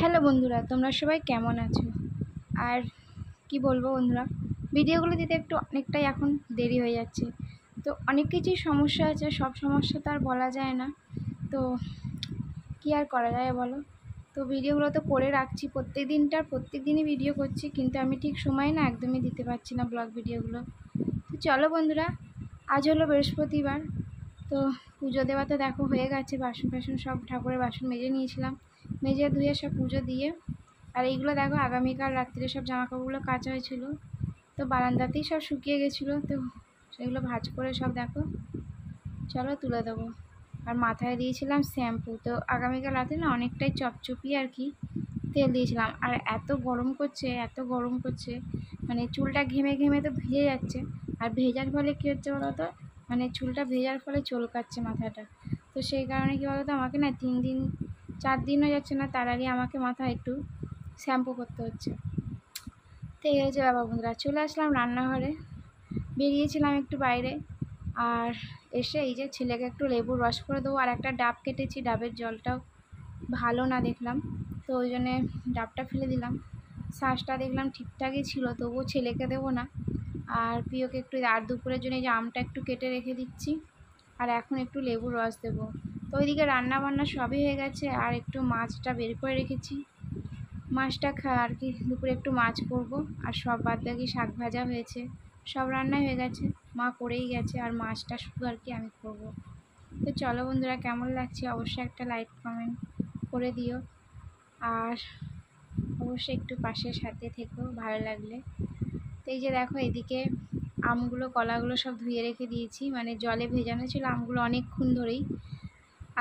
Hello বন্ধুরা, তোমরা সবাই কেমন আছো? আর কি বলবো বন্ধুরা, ভিডিওগুলো দিতে একটু অনেকটাই এখন দেরি হয়ে যাচ্ছে। তো অনেক কিছুই সমস্যা আছে, সব সমস্যা তো আর বলা যায় না। তো কি আর করা যায় বলো। তো ভিডিওগুলো তো করে রাখছি, প্রত্যেক দিনই ভিডিও করছি, কিন্তু আমি ঠিক সময় না একদমই দিতে পারছি না ব্লগ ভিডিওগুলো। তো চলো বন্ধুরা, আজ হলো বৃহস্পতিবার। তো পুজো দেওয়া তো দেখো হয়ে গেছে, বাসন টাসন সব ঠাকুরের বাসন মেজে নিয়েছিলাম, মেজে ধুয়ে সব পুজো দিয়ে। আর এইগুলো দেখো আগামীকাল রাত্রে সব জামাকাপড়গুলো কাচা হয়েছিল, তো বারান্দাতেই সব শুকিয়ে গেছিলো, তো সেগুলো ভাঁজ করে সব দেখো চলো তুলে দেবো। আর মাথায় দিয়েছিলাম শ্যাম্পু, তো আগামীকাল রাতে না অনেকটাই চপচপি আর কি তেল দিয়েছিলাম। আর এত গরম করছে, মানে চুলটা ঘেমে ঘেমে তো ভিজে যাচ্ছে। আর ভেজার ফলে কী হচ্ছে বলো তো, মানে চুলটা ভেজার ফলে চুলকাচ্ছে মাথাটা। তো সেই কারণে কী বলো তো, আমাকে না 3 দিন 4 দিনও যাচ্ছে না, তার আগে আমাকে মাথায় একটু শ্যাম্পু করতে হচ্ছে। তো এই হচ্ছে ব্যাপার বন্ধুরা। চলে আসলাম রান্নাঘরে, বেরিয়েছিলাম একটু বাইরে। আর এসে এই যে ছেলেকে একটু লেবুর রস করে দেবো, আর একটা ডাব কেটেছি, ডাবের জলটাও ভালো না দেখলাম, তো ওই জন্যে ডাবটা ফেলে দিলাম। শ্বাসটা দেখলাম ঠিকঠাকই ছিল, তবুও ছেলেকে দেবো না। আর প্রিয়কে একটু, আর দুপুরের জন্য এই যে আমটা একটু কেটে রেখে দিচ্ছি, আর এখন একটু লেবুর রস দেবো। তো ওইদিকে রান্না বান্না সবই হয়ে গেছে, আর একটু মাছটা বের করে রেখেছি, মাছটা আর কি দুপুরে একটু মাছ করব। আর সব বাদ বাকি শাক ভাজা হয়েছে, সব রান্নাই হয়ে গেছে, মা করেই গেছে, আর মাছটা শুধু আর কি আমি করব। তো চলো বন্ধুরা, কেমন লাগছে অবশ্যই একটা লাইক কমেন্ট করে দিও, আর অবশ্যই একটু পাশের সাথে থেকো ভালো লাগলে। তো এই যে দেখো এদিকে আমগুলো কলাগুলো সব ধুয়ে রেখে দিয়েছি, মানে জলে ভেজানো ছিল আমগুলো অনেকক্ষণ ধরেই।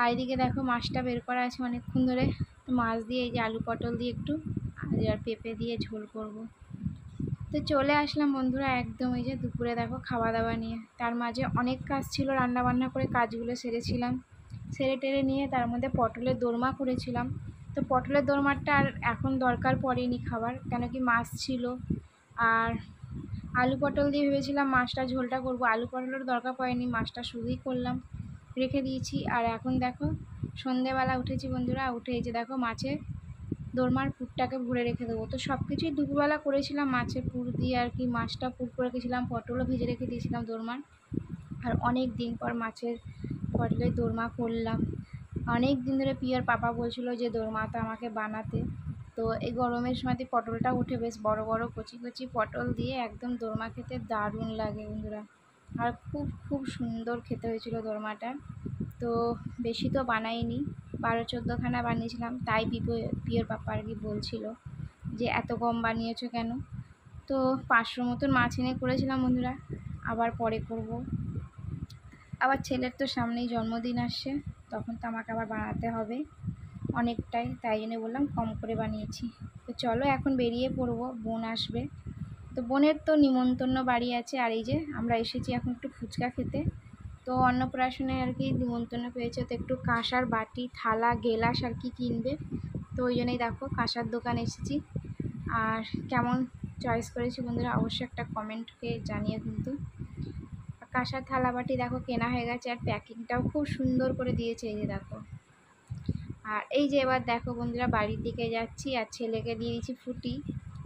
আর এদিকে দেখো মাছটা বের করা আছে অনেকক্ষণ ধরে, তো মাছ দিয়ে এই যে আলু পটল দিয়ে একটু আর পেঁপে দিয়ে ঝোল করব। তো চলে আসলাম বন্ধুরা একদম এই যে দুপুরে দেখো খাওয়া দাওয়া নিয়ে। তার মাঝে অনেক কাজ ছিল, রান্না বান্না করে কাজগুলো সেরেছিলাম, সেরে টেরে নিয়ে তার মধ্যে পটলের দোরমা করেছিলাম। তো পটলের দোরমাটা আর এখন দরকার পড়েনি খাবার, কেন কি মাছ ছিল। আর আলু পটল দিয়ে ভেবেছিলাম মাছটা ঝোলটা করব, আলু পটলের দরকার পড়েনি, মাছটা শুধুই করলাম, রেখে দিয়েছি। আর এখন দেখো সন্ধেবেলা উঠেছি বন্ধুরা, উঠে এই যে দেখো মাছের দোরমার পুরটাকে ভরে রেখে দেবো। তো সব কিছুই দুপুরবেলা করেছিলাম, মাছের পুর দিয়ে আর কি, মাছটা পুর করে রেখেছিলাম, পটলও ভেজে রেখে দিয়েছিলাম দোরমার। আর অনেক দিন পর মাছের পটলের দোরমা করলাম। অনেক দিন ধরে পিয়ার পাপা বলছিল যে দোরমাটা আমাকে বানাতে। তো এই গরমের সময়তে পটলটা উঠে, বেশ বড় বড় কচি কচি পটল দিয়ে একদম দোরমা খেতে দারুণ লাগে বন্ধুরা। আর খুব খুব সুন্দর খেতে হয়েছিল দোরমাটা। তো বেশি তো বানাইনি, 12-14খানা বানিয়েছিলাম, তাই পিওর পাপা আর কি বলছিল যে এত কম বানিয়েছো কেন। তো 500 মতন মাছ এনে করেছিলাম বন্ধুরা, আবার পরে করব। আবার ছেলের তো সামনেই জন্মদিন আসছে, তখন তো আমাকে আবার বানাতে হবে অনেকটাই, তাই জন্য বললাম কম করে বানিয়েছি। তো চলো এখন বেরিয়ে পড়বো, বোন আসবে, তো বোনের তো নিমন্ত্রণ বাড়ি আছে। আর এই যে আমরা এসেছি এখন একটু ফুচকা খেতে। তো অন্নপ্রাশনে আর কি নিমন্ত্রণ পেয়েছে, তো একটু কাঁসার বাটি থালা গেলাস আর কি কিনবে, তো ওই জন্যই দেখো কাঁসার দোকান এসেছি। আর কেমন চয়েস করেছি বন্ধুরা অবশ্যই একটা কমেন্টকে জানিয়ে কিন্তু। কাঁসার থালা বাটি দেখো কেনা হয়ে গেছে, আর প্যাকিংটাও খুব সুন্দর করে দিয়েছে, এই যে দেখো। আর এই যে এবার দেখো বন্ধুরা বাড়ির দিকে যাচ্ছি, আর ছেলেকে দিয়ে দিয়েছি ফুটি।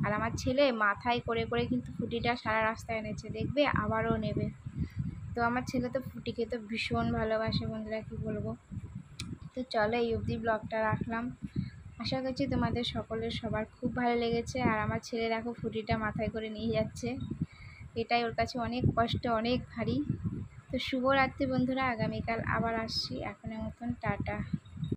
আর আমার ছেলে মাথায় করে করে কিন্তু ফুটিটা সারা রাস্তায় এনেছে, দেখবে আবারও নেবে। তো আমার ছেলে তো ফুটি খেতে ভীষণ ভালোবাসে বন্ধুরা, কি বলবো। তো চলো এই অবধি ব্লগটা রাখলাম, আশা করছি তোমাদের সবার খুব ভালো লেগেছে। আর আমার ছেলে দেখো ফুটিটা মাথায় করে নিয়ে যাচ্ছে, এটাই ওর কাছে অনেক কষ্ট, অনেক ভারী। তো শুভরাত্রি বন্ধুরা, আগামীকাল আবার আসছি, এখনের মতন টাটা।